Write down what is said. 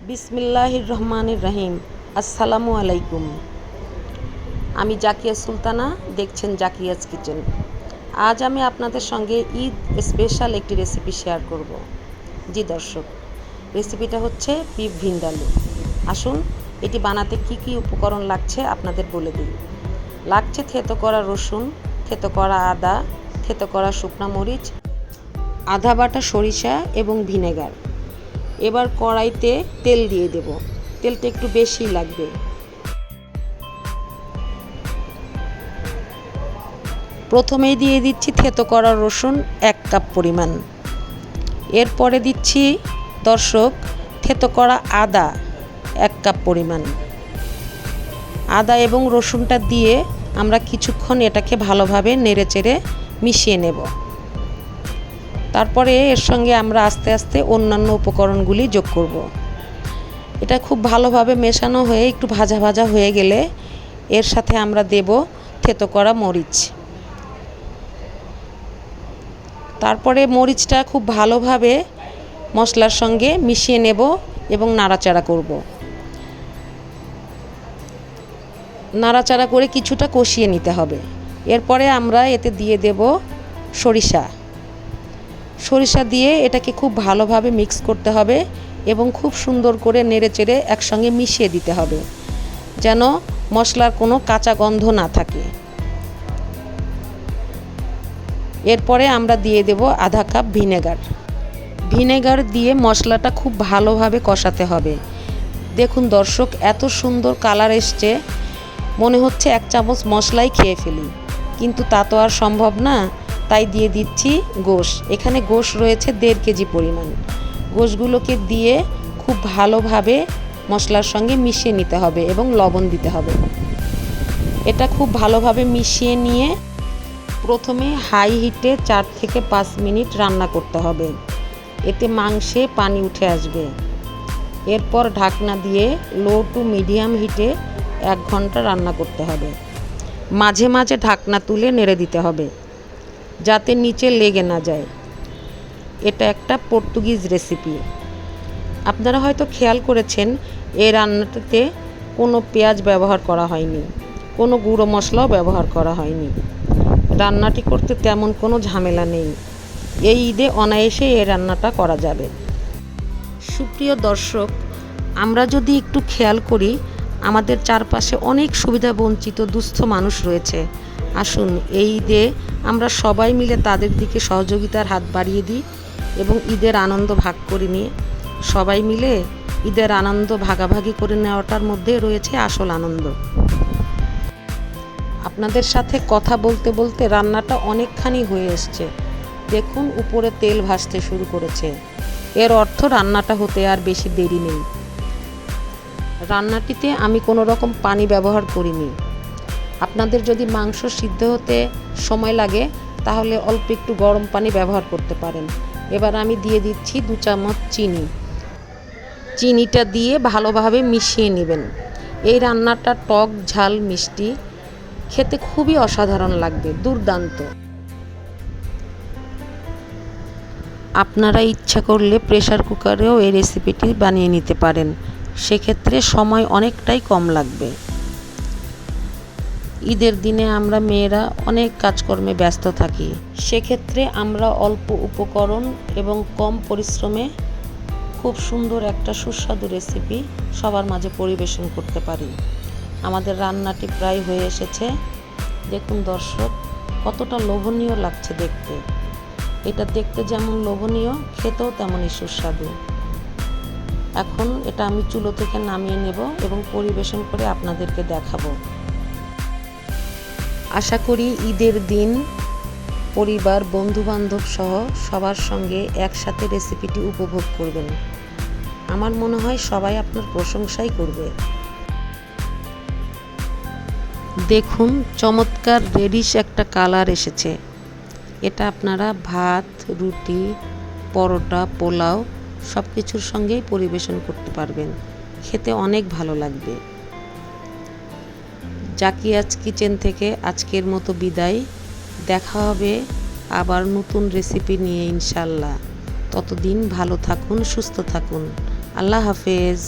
বিসমিল্লাহির রহমানির রহিম। আসসালামু আলাইকুম। আমি জাকিয়া সুলতানা, দেখছেন জাকিয়াজ কিচেন। আজ আমি আপনাদের সঙ্গে ঈদ স্পেশাল একটি রেসিপি শেয়ার করব। জি দর্শক, রেসিপিটা হচ্ছে বিফ ভিন্ডালু। আসুন এটি বানাতে কি কি উপকরণ লাগছে আপনাদের বলে দিই। লাগছে থেতো করা রসুন, থেতো করা আদা, থেতো করা শুকনো মরিচ, আধা বাটা সরিষা এবং ভিনেগার। এবার কড়াইতে তেল দিয়ে দেব। তেলটা একটু বেশি লাগবে। প্রথমেই দিয়ে দিচ্ছি থেতো করা রসুন 1 কাপ পরিমাণ। এরপরে দিচ্ছি দর্শক থেতো করা আদা 1 কাপ পরিমাণ। আদা এবং রসুনটা দিয়ে আমরা কিছুক্ষণ এটাকে ভালোভাবে নেড়েচেড়ে মিশিয়ে নেব। তারপরে এর সঙ্গে আমরা আস্তে আস্তে অন্যান্য উপকরণগুলি যোগ করব। এটা খুব ভালোভাবে মেশানো হয়ে একটু ভাজা ভাজা হয়ে গেলে এর সাথে আমরা দেব থেতো করা মরিচ। তারপরে মরিচটা খুব ভালোভাবে মশলার সঙ্গে মিশিয়ে নেব এবং নাড়াচাড়া করব। নাড়াচাড়া করে কিছুটা কষিয়ে নিতে হবে। এরপরে আমরা এতে দিয়ে দেব সরিষা দিয়ে এটাকে খুব ভালোভাবে মিক্স করতে হবে এবং খুব সুন্দর করে নেড়েচেড়ে একসঙ্গে মিশিয়ে দিতে হবে, যেন মশলার কোনো কাঁচা গন্ধ না থাকে। এরপরে আমরা দিয়ে দেব আধা কাপ ভিনেগার দিয়ে মশলাটা খুব ভালোভাবে কষাতে হবে। দেখুন দর্শক, এত সুন্দর কালার এসছে, মনে হচ্ছে 1 চামচ মশলাই খেয়ে ফেলি, কিন্তু তা তো আর সম্ভব না। তাই দিয়ে দিচ্ছি গোশ। এখানে গোশ রয়েছে 1.5 কেজি পরিমাণ। গোশগুলোকে দিয়ে খুব ভালোভাবে মশলার সঙ্গে মিশিয়ে নিতে হবে এবং লবণ দিতে হবে। এটা খুব ভালোভাবে মিশিয়ে নিয়ে প্রথমে হাই হিটে 4 থেকে 5 মিনিট রান্না করতে হবে। এতে মাংসে পানি উঠে আসবে। এরপর ঢাকনা দিয়ে লো টু মিডিয়াম হিটে 1 ঘন্টা রান্না করতে হবে। মাঝে মাঝে ঢাকনা তুলে নেড়ে দিতে হবে যাতে নিচে লেগে না যায়। এটা একটা পর্তুগিজ রেসিপি। আপনারা হয়তো খেয়াল করেছেন এই রান্নাটাতে কোনো পেঁয়াজ ব্যবহার করা হয়নি, কোনো গুঁড়ো মশলাও ব্যবহার করা হয়নি। রান্নাটি করতে তেমন কোনো ঝামেলা নেই। এই ঈদে অনায়াসে এই রান্নাটা করা যাবে। সুপ্রিয় দর্শক, আমরা যদি একটু খেয়াল করি, আমাদের চারপাশে অনেক সুবিধা বঞ্চিত দুস্থ মানুষ রয়েছে। আসুন এই ঈদে আমরা সবাই মিলে তাদের দিকে সহযোগিতার হাত বাড়িয়ে দিই এবং ঈদের আনন্দ ভাগ করে নিয়ে সবাই মিলে ঈদের আনন্দ ভাগাভাগি করে নেওয়াটার মধ্যে রয়েছে আসল আনন্দ। আপনাদের সাথে কথা বলতে বলতে রান্নাটা অনেকখানি হয়ে এসছে। দেখুন উপরে তেল ভাসতে শুরু করেছে। এর অর্থ রান্নাটা হতে আর বেশি দেরি নেই। রান্নাটিতে আমি কোনো রকম পানি ব্যবহার করিনি। আপনাদের যদি মাংস সিদ্ধ হতে সময় লাগে তাহলে অল্প একটু গরম পানি ব্যবহার করতে পারেন। এবার আমি দিয়ে দিচ্ছি 2 চামচ চিনি। চিনিটা দিয়ে ভালোভাবে মিশিয়ে নেবেন। এই রান্নাটা টক ঝাল মিষ্টি, খেতে খুবই অসাধারণ লাগবে, দুর্দান্ত। আপনারা ইচ্ছা করলে প্রেসার কুকারেও এই রেসিপিটি বানিয়ে নিতে পারেন। সেক্ষেত্রে সময় অনেকটাই কম লাগবে। ঈদের দিনে আমরা মেয়েরা অনেক কাজকর্মে ব্যস্ত থাকি। সেক্ষেত্রে আমরা অল্প উপকরণ এবং কম পরিশ্রমে খুব সুন্দর একটা সুস্বাদু রেসিপি সবার মাঝে পরিবেশন করতে পারি। আমাদের রান্নাটি প্রায় হয়ে এসেছে। দেখুন দর্শক, কতটা লোভনীয় লাগছে দেখতে। এটা দেখতে যেমন লোভনীয়, খেতেও তেমনই সুস্বাদু। এখন এটা আমি চুলো থেকে নামিয়ে নেব এবং পরিবেশন করে আপনাদেরকে দেখাবো। আশা করি ঈদের দিন পরিবার বন্ধুবান্ধব সহ সবার সঙ্গে একসাথে রেসিপিটি উপভোগ করবেন। আমার মনে হয় সবাই আপনার প্রশংসাই করবে। দেখুন চমৎকার রেডিশ একটা কালার এসেছে। এটা আপনারা ভাত, রুটি, পরোটা, পোলাও সব কিছুর সঙ্গেই পরিবেশন করতে পারবেন। খেতে অনেক ভালো লাগবে। জাকিয়াজ কিচেন থেকে আজকের মতো বিদায়। দেখা হবে আবার নতুন রেসিপি নিয়ে ইনশাল্লাহ। ততদিন ভালো থাকুন, সুস্থ থাকুন। আল্লাহ হাফেজ।